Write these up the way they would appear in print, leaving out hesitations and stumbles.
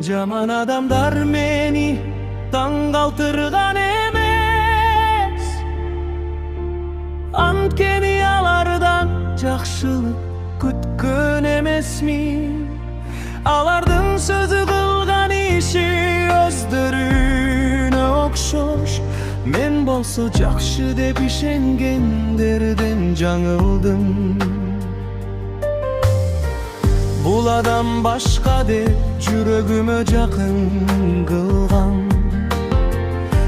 Жаман адамдар мени таң калтырган эмес, анткени алардан жакшылык күткөн эмесмин. Алардын сөзү кылган иши өздөрүнө окшош, мен болсо жакшы деп ишенгендерден жаңылдым. Бул адам башка деп жүрөгүмө жакын кылган,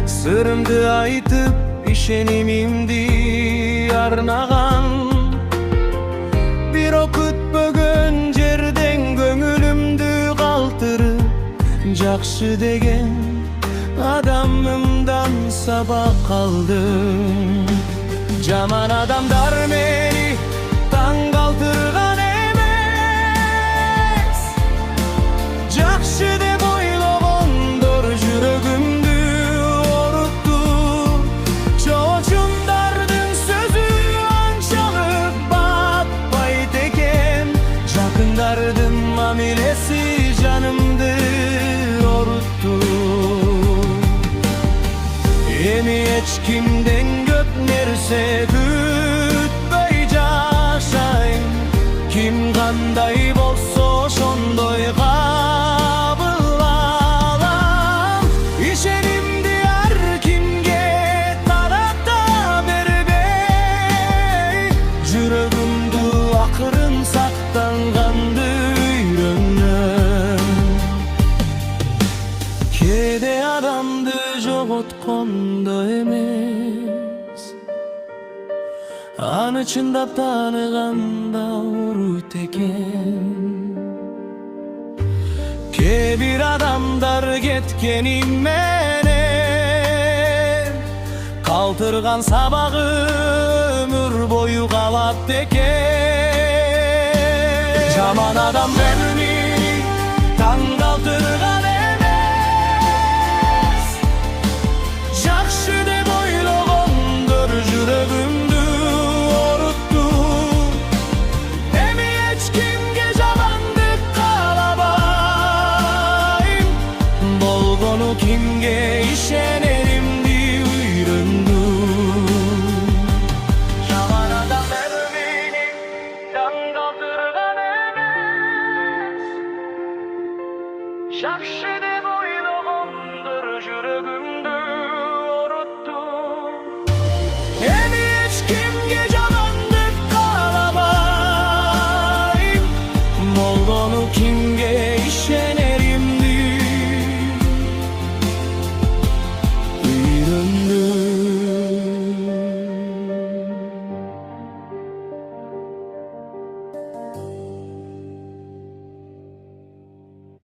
сырымды айтып ишенимимди арнаган. Бирок күтпөгөн жерден көңүлүмдү калтырып, жакшы деген адамымдан сабак алдым. Жаман адамдар мени таң калтырган эмес, жакшы деп ойлогондор жүрөгүмдү орутту. Чоочундардын сөзү анчалык батпайт экен, жакындардын мамилеси жанымды орутту. Эми эч кимден көп нерсе күтпөй жашайм, ким кандай болсо ошондой кабыл алам. Ишенимди ар кимге тарата бербей, жүрөгүмдү акырын сактанганды үйрөнөм. Кээде адамды жоготкондо эмес, аны чындап тааныганда урут экен. Кээ бир адамдар кеткени менен калтырган сабагы өмүр бою калат экен. Жаман адам мени таң калтырган эмес, жакшы деп ойлогондор жүрөгүмдү орутту. Эми эч кимге жамандык каалабайм, болгону кимге ишенеримди үйрөндүм. Жаман адам мени таң калтырган эмес, жакшы деп ойлогондор жүрөгүмдү орутту. Эми эч кимге